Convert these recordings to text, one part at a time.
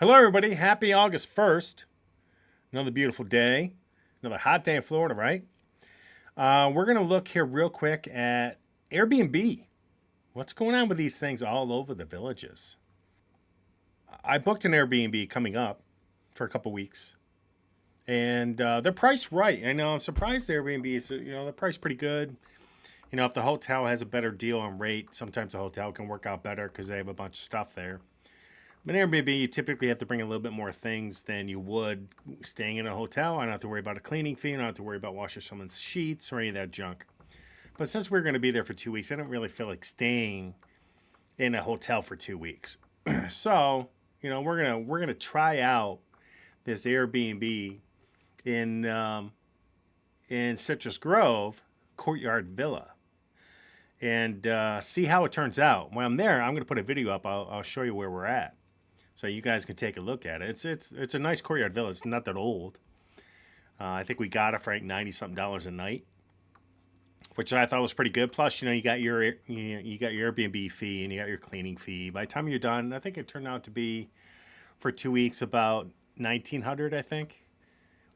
Hello, everybody. Happy August 1st. Another beautiful day. Another hot day in Florida, right? We're going to look here real quick at Airbnb. What's going on with these things all over the villages? I booked an Airbnb coming up for a couple weeks, and they're priced right. I know I'm surprised Airbnb is, they're priced pretty good. If the hotel has a better deal on rate, sometimes the hotel can work out better because they have a bunch of stuff there. But Airbnb, you typically have to bring a little bit more things than you would staying in a hotel. I don't have to worry about a cleaning fee. I don't have to worry about washing someone's sheets or any of that junk. But since we're going to be there for 2 weeks, I don't really feel like staying in a hotel for 2 weeks. So, we're gonna try out this Airbnb in Citrus Grove Courtyard Villa and see how it turns out. When I'm there, I'm going to put a video up. I'll show you where we're at, so you guys can take a look at it. It's a nice courtyard villa. It's not that old. I think we got it for like $90-something a night, which I thought was pretty good. Plus, you got your Airbnb fee and you got your cleaning fee. By the time you're done, I think it turned out to be for 2 weeks about 1,900. I think,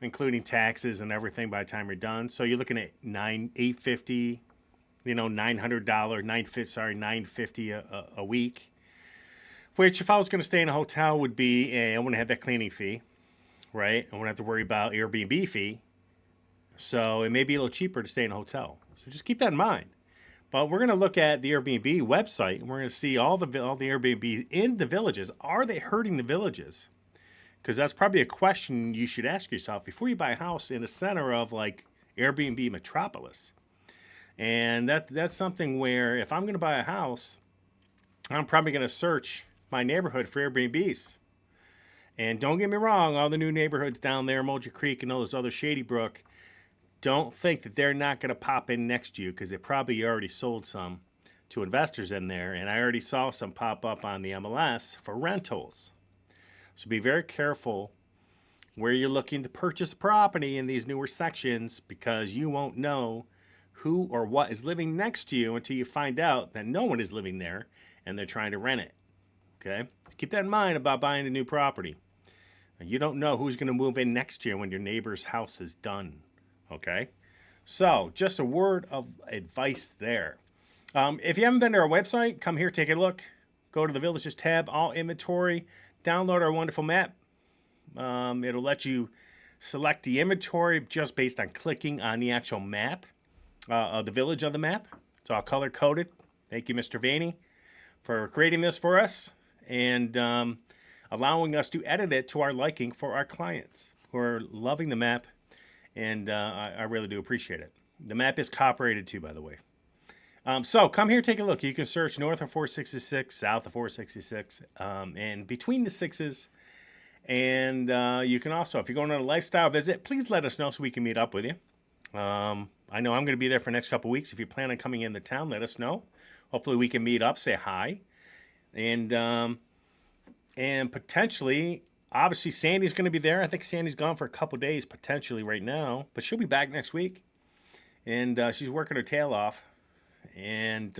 including taxes and everything. By the time you're done, so you're looking at 850. $900, 950. Sorry, 950 a week. Which, if I was going to stay in a hotel, would be I wouldn't have that cleaning fee, right? I wouldn't have to worry about Airbnb fee. So it may be a little cheaper to stay in a hotel. So just keep that in mind. But we're going to look at the Airbnb website, and we're going to see all the Airbnb in the villages. Are they hurting the villages? Because that's probably a question you should ask yourself before you buy a house in the center of like Airbnb metropolis. And that's something where if I'm going to buy a house, I'm probably going to search my neighborhood for Airbnbs. And don't get me wrong, all the new neighborhoods down there, Mulja Creek and all those other Shady Brook, don't think that they're not going to pop in next to you because they probably already sold some to investors in there. And I already saw some pop up on the MLS for rentals. So be very careful where you're looking to purchase property in these newer sections because you won't know who or what is living next to you until you find out that no one is living there and they're trying to rent it. Okay? Keep that in mind about buying a new property. You don't know who's going to move in next year when your neighbor's house is done. Okay? So, just a word of advice there. If you haven't been to our website, come here, take a look. Go to the Villages tab, all inventory. Download our wonderful map. It'll let you select the inventory just based on clicking on the actual map of the village on the map. It's all color coded. Thank you, Mr. Vaney, for creating this for us and allowing us to edit it to our liking for our clients who are loving the map, and I really do appreciate it. The map is copyrighted too, by the way. So come here, take a look. You can search north of 466, south of 466, and between the sixes. And you can also, if you're going on a lifestyle visit, please let us know so we can meet up with you. I know I'm going to be there for the next couple of weeks. If you plan on coming into town, let us know. Hopefully we can meet up, say hi. And potentially, obviously, Sandy's going to be there. I think Sandy's gone for a couple days, potentially right now. But she'll be back next week. And she's working her tail off. And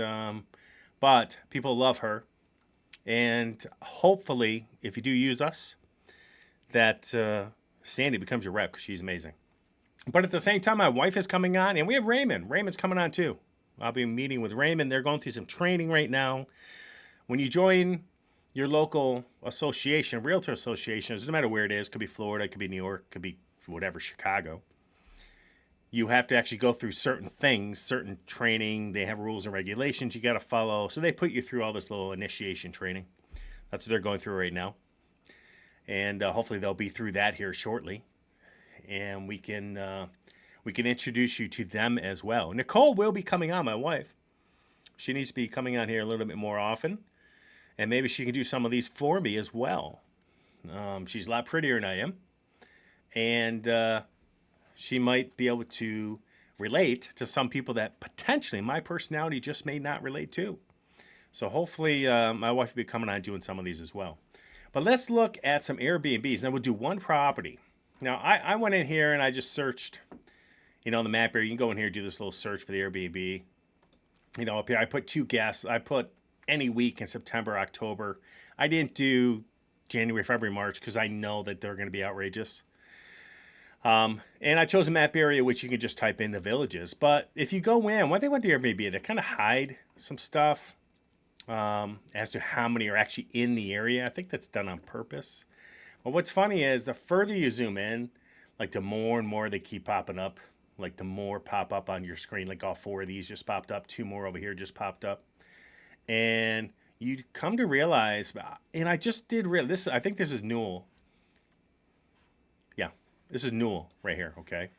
but people love her. And hopefully, if you do use us, that Sandy becomes your rep because she's amazing. But at the same time, my wife is coming on, and we have Raymond. Raymond's coming on too. I'll be meeting with Raymond. They're going through some training right now. When you join your local association, realtor association, no matter where it is, could be Florida, could be New York, could be whatever, Chicago. You have to actually go through certain things, certain training. They have rules and regulations you got to follow. So they put you through all this little initiation training. That's what they're going through right now. And hopefully they'll be through that here shortly. And we can introduce you to them as well. Nicole will be coming on, my wife. She needs to be coming on here a little bit more often. And maybe she can do some of these for me as well. She's a lot prettier than I am. And she might be able to relate to some people that potentially my personality just may not relate to. So hopefully my wife will be coming on doing some of these as well. But let's look at some Airbnbs. Now we'll do one property. Now I went in here and I just searched, the map here. You can go in here and do this little search for the Airbnb. Up here I put two guests. I put any week in September, October. I didn't do January, February, March, because I know that they're going to be outrageous. And I chose a map area which you can just type in the villages. But if you go in, one thing with the Airbnb, they kind of hide some stuff as to how many are actually in the area. I think that's done on purpose. But what's funny is the further you zoom in, like the more and more they keep popping up, like the more pop up on your screen, like all 4 of these just popped up, 2 more over here just popped up. And you come to realize, and I just did realize this, I think this is Newell. Yeah, this is Newell right here, okay?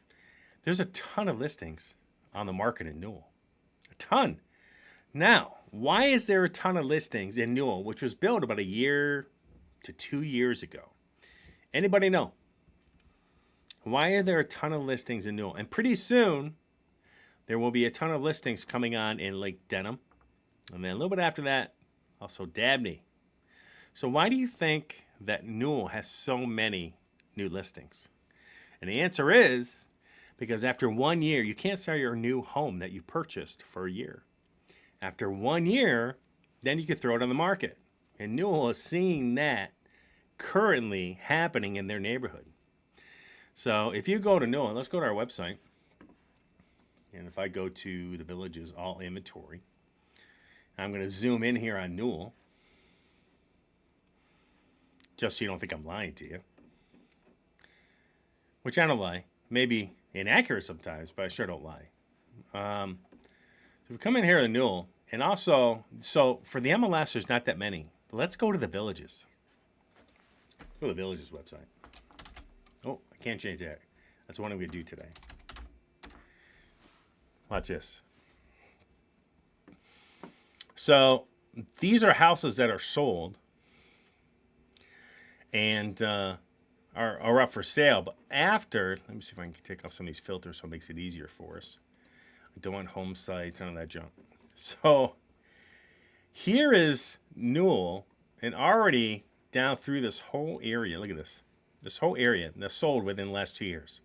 There's a ton of listings on the market in Newell. A ton. Now, why is there a ton of listings in Newell, which was built about 1 year to 2 years ago? Anybody know? Why are there a ton of listings in Newell? And pretty soon, there will be a ton of listings coming on in Lake Denham. And then a little bit after that, also Dabney. So why do you think that Newell has so many new listings? And the answer is because after 1 year, you can't sell your new home that you purchased for a year. After 1 year, then you could throw it on the market. And Newell is seeing that currently happening in their neighborhood. So if you go to Newell, let's go to our website. And if I go to the villages, all inventory, I'm going to zoom in here on Newell, just so you don't think I'm lying to you. Which I don't lie. Maybe inaccurate sometimes, but I sure don't lie. So we come in here to Newell, and also, so for the MLS, there's not that many. But let's go to the villages. Go to the villages website. Oh, I can't change that. That's what I'm going to do today. Watch this. So these are houses that are sold and are up for sale. But after, let me see if I can take off some of these filters so it makes it easier for us. I don't want home sites, none of that junk. So here is Newell, and already down through this whole area. Look at this. This whole area that's sold within the last 2 years.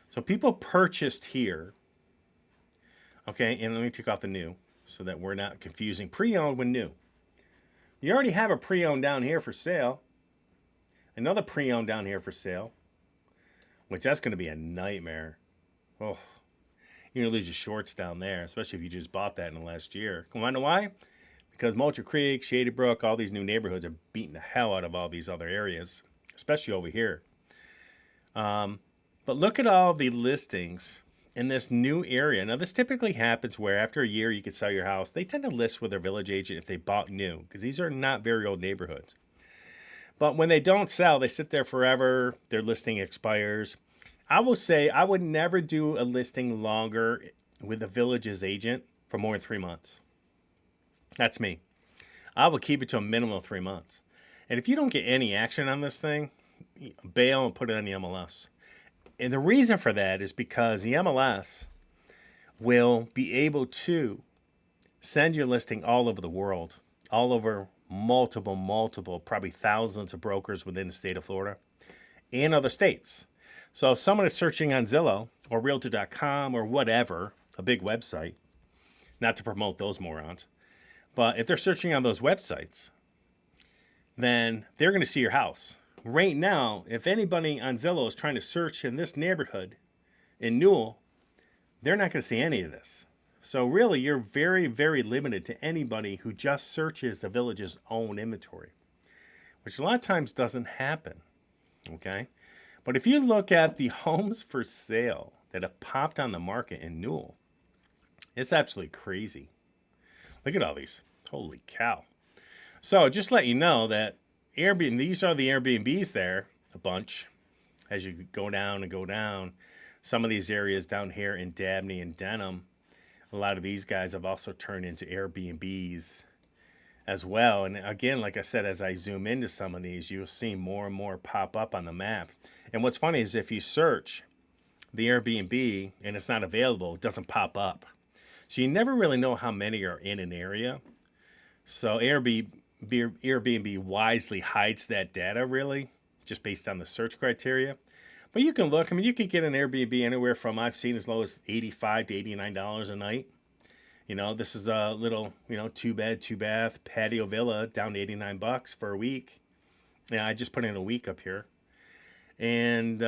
So people purchased here. Okay, and let me take off the new so that we're not confusing pre-owned with new. You already have a pre-owned down here for sale. Another pre-owned down here for sale. Which that's going to be a nightmare. Oh, you're going to lose your shorts down there, especially if you just bought that in the last year. You know why? Because Moultrie Creek, Shady Brook, all these new neighborhoods are beating the hell out of all these other areas, especially over here. But look at all the listings in this new area. Now, this typically happens where after a year you can sell your house. They tend to list with their village agent if they bought new, because these are not very old neighborhoods. But when they don't sell, they sit there forever. Their listing expires. I will say I would never do a listing longer with the village's agent for more than 3 months. That's me. I will keep it to a minimum of 3 months. And if you don't get any action on this thing, bail and put it on the MLS. And the reason for that is because the MLS will be able to send your listing all over the world, all over multiple, probably thousands of brokers within the state of Florida and other states. So if someone is searching on Zillow or Realtor.com or whatever, a big website, not to promote those morons, but if they're searching on those websites, then they're going to see your house. Right now, if anybody on Zillow is trying to search in this neighborhood in Newell, they're not going to see any of this. So really, you're very, very limited to anybody who just searches the village's own inventory, which a lot of times doesn't happen, okay? But if you look at the homes for sale that have popped on the market in Newell, it's absolutely crazy. Look at all these. Holy cow. So just let you know that Airbnb, these are the Airbnbs there, a bunch, as you go down and go down. Some of these areas down here in Dabney and Denham, a lot of these guys have also turned into Airbnbs as well. And again, like I said, as I zoom into some of these, you'll see more and more pop up on the map. And what's funny is if you search the Airbnb and it's not available, it doesn't pop up. So you never really know how many are in an area. So Airbnb wisely hides that data, really, just based on the search criteria. But you can look. I mean, you can get an Airbnb anywhere from, I've seen as low as $85 to $89 a night. You know, this is a little, 2-bed, 2-bath patio villa down to $89 for a week. Yeah, I just put in a week up here. And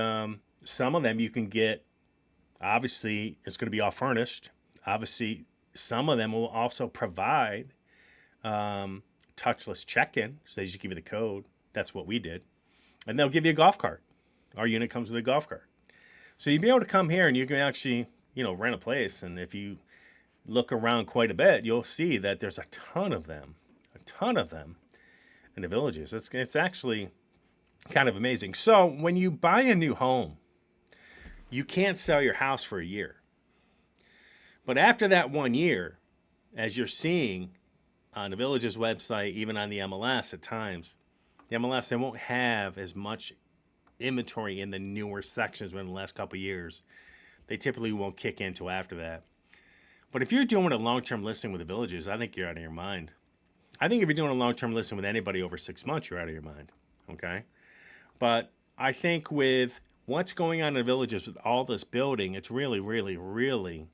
some of them you can get, obviously, it's going to be all furnished. Obviously, some of them will also provide touchless check-in. So they just give you the code. That's what we did. And they'll give you a golf cart. Our unit comes with a golf cart. So you'll be able to come here and you can actually, rent a place. And if you look around quite a bit, you'll see that there's a ton of them in the villages. It's actually kind of amazing. So when you buy a new home, you can't sell your house for a year. But after that 1 year, as you're seeing on the village's website, even on the MLS at times, the MLS, they won't have as much inventory in the newer sections within the last couple of years. They typically won't kick in until after that. But if you're doing a long-term listing with the villages, I think you're out of your mind. I think if you're doing a long-term listing with anybody over 6 months, you're out of your mind. Okay? But I think with what's going on in the villages with all this building, it's really, really, really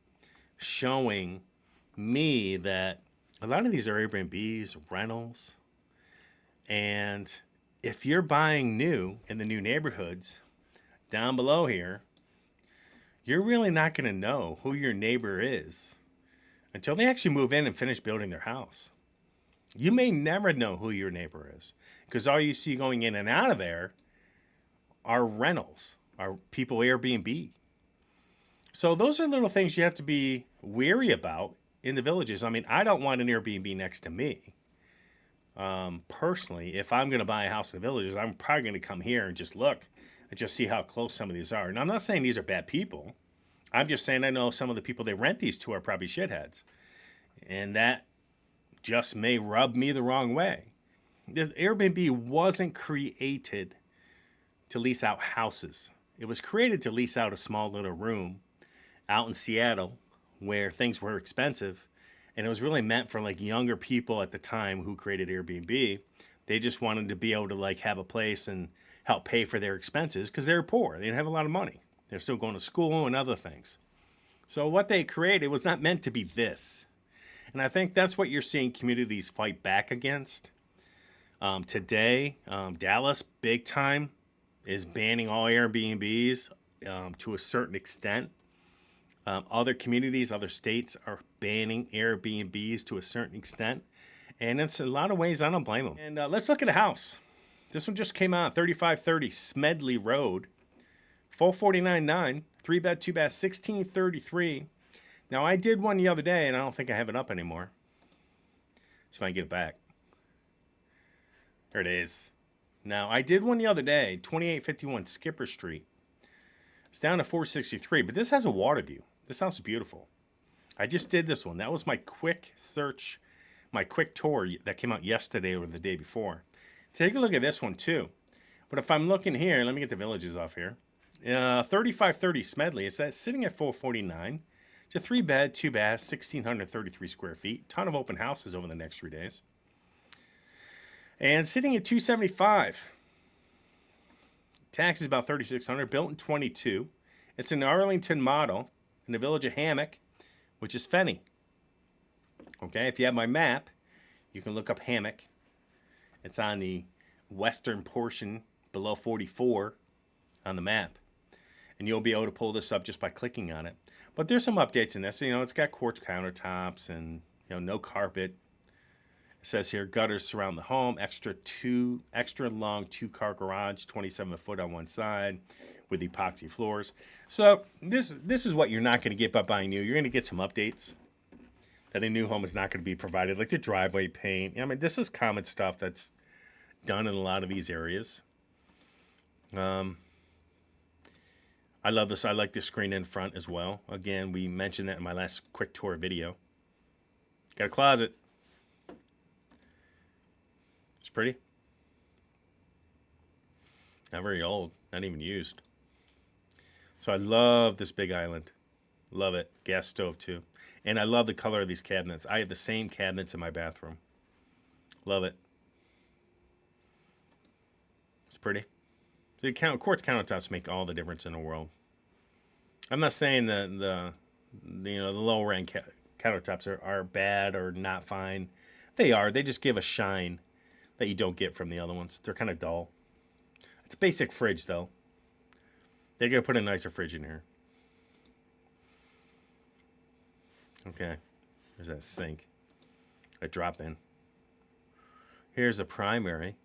showing me that a lot of these are Airbnbs, rentals. And if you're buying new in the new neighborhoods down below here, you're really not going to know who your neighbor is until they actually move in and finish building their house. You may never know who your neighbor is because all you see going in and out of there are rentals, are people Airbnb. So those are little things you have to be wary about in the villages. I mean, I don't want an Airbnb next to me. Personally, if I'm going to buy a house in the villages, I'm probably going to come here and just look and just see how close some of these are. And I'm not saying these are bad people. I'm just saying I know some of the people they rent these to are probably shitheads. And that just may rub me the wrong way. The Airbnb wasn't created to lease out houses. It was created to lease out a small little room out in Seattle where things were expensive. And it was really meant for like younger people at the time who created Airbnb. They just wanted to be able to like have a place and help pay for their expenses because they were poor. They didn't have a lot of money. They're still going to school and other things. So what they created was not meant to be this. And I think that's what you're seeing communities fight back against. Today, Dallas, big time, is banning all Airbnbs to a certain extent. Other communities, other states are banning Airbnbs to a certain extent. And it's a lot of ways I don't blame them. And let's look at a house. This one just came out, 3530 Smedley Road. Full 49.9, 3-bed, 2-bath, 1633. Now, I did one the other day, and I don't think I have it up anymore. See if I can get it back. There it is. Now, I did one the other day, 2851 Skipper Street. It's down to 463, but this has a water view. This house is beautiful. I just did this one. That was my quick search, my quick tour that came out yesterday or the day before. Take a look at this one, too. But if I'm looking here, let me get the villages off here. 3530 Smedley. It's sitting at 449. It's a 3-bed, 2-bath, 1,633 square feet. Ton of open houses over the next 3 days. And sitting at 275. Tax is about 3,600. Built in 22. It's an Arlington model in the village of Hammock, which is Fenny. Okay, if you have my map, you can look up Hammock. It's on the western portion below 44 on the map. And you'll be able to pull this up just by clicking on it. But there's some updates in this. It's got quartz countertops and no carpet. It says here gutters surround the home. Extra long 2-car garage, 27 foot on one side, with epoxy floors. So this is what you're not going to get by buying new. You're going to get some updates that a new home is not going to be provided, like the driveway paint. I mean, this is common stuff that's done in a lot of these areas. I love this. I like the screen in front as well. Again, we mentioned that in my last quick tour video. Got a closet. It's pretty. Not very old. Not even used. So I love this big island. Love it. Gas stove too. And I love the color of these cabinets. I have the same cabinets in my bathroom. Love it. It's pretty. The quartz countertops make all the difference in the world. I'm not saying that the lower end countertops are bad or not fine. They are. They just give a shine that you don't get from the other ones. They're kind of dull. It's a basic fridge, though. They're going to put a nicer fridge in here. Okay. There's that sink. A drop in. Here's the primary.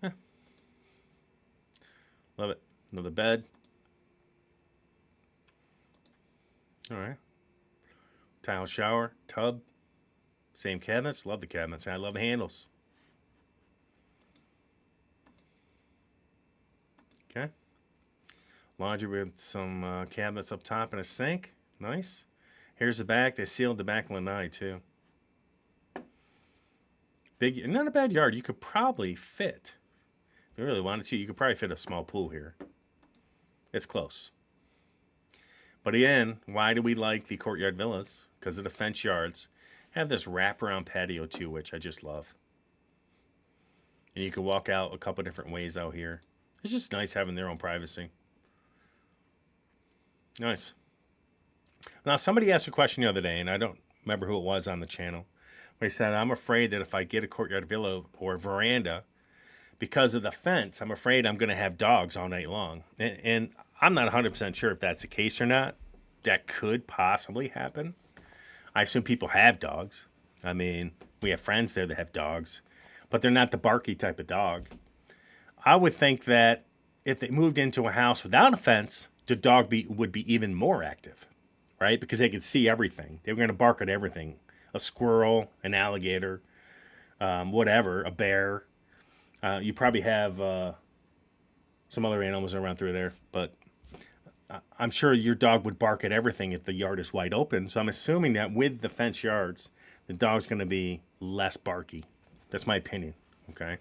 Yeah. Love it. Another bed. All right. Tile shower, tub. Same cabinets. Love the cabinets. I love the handles. Okay. Laundry with some cabinets up top and a sink. Nice. Here's the back. They sealed the back lanai too. Big, not a bad yard. You could probably fit, if you really wanted to, you could probably fit a small pool here. It's close. But again, why do we like the courtyard villas? Because of the fence yards. Have this wraparound patio too, which I just love. And you can walk out a couple different ways out here. It's just nice having their own privacy. Nice. Now, somebody asked a question the other day, and I don't remember who it was on the channel. But he said, I'm afraid that if I get a courtyard villa or veranda, because of the fence, I'm afraid I'm going to have dogs all night long. And I'm not 100% sure if that's the case or not. That could possibly happen. I assume people have dogs. I mean, we have friends there that have dogs, but they're not the barky type of dog. I would think that if they moved into a house without a fence, the dog would be even more active, right? Because they could see everything. They were going to bark at everything. A squirrel, an alligator, whatever, a bear. You probably have some other animals around through there, but I'm sure your dog would bark at everything if the yard is wide open. So I'm assuming that with the fence yards, the dog's going to be less barky. That's my opinion, okay?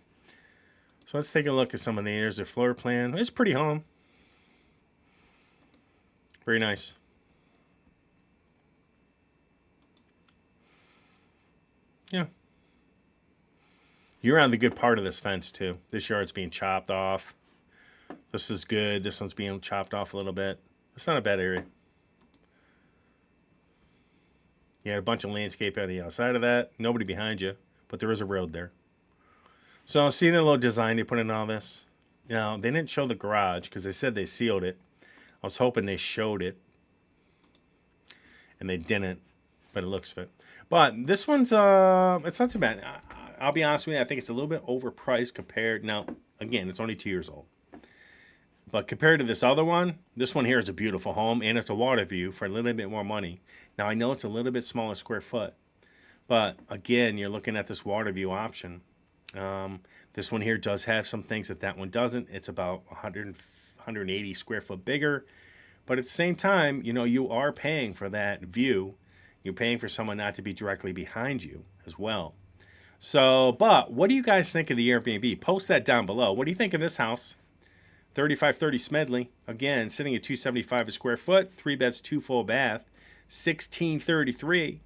So let's take a look at some of the, here's the floor plan. It's pretty home. Very nice. Yeah. You're on the good part of this fence, too. This yard's being chopped off. This is good. This one's being chopped off a little bit. It's not a bad area. You had a bunch of landscape on the outside of that. Nobody behind you, but there is a road there. So see the little design they put in all this? Now, they didn't show the garage because they said they sealed it. I was hoping they showed it. And they didn't, but it looks fit. But this one's, it's not too bad. I'll be honest with you, I think it's a little bit overpriced compared. Now, again, it's only 2 years old. But compared to this other one, this one here is a beautiful home, and it's a water view for a little bit more money. Now, I know it's a little bit smaller square foot, but again, you're looking at this water view option. This one here does have some things that one doesn't. It's about 180 square foot bigger, but at the same time, you know, you are paying for that view. You're paying for someone not to be directly behind you as well. So, but what do you guys think of the Airbnb? Post that down below. What do you think of this house? 3530 Smedley. Again, sitting at $275 a square foot, 3 beds, 2 full bath, 1633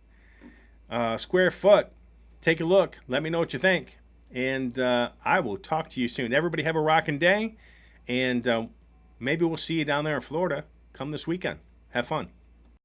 square foot. Take a look. Let me know what you think. And I will talk to you soon. Everybody have a rocking day. And maybe we'll see you down there in Florida come this weekend. Have fun.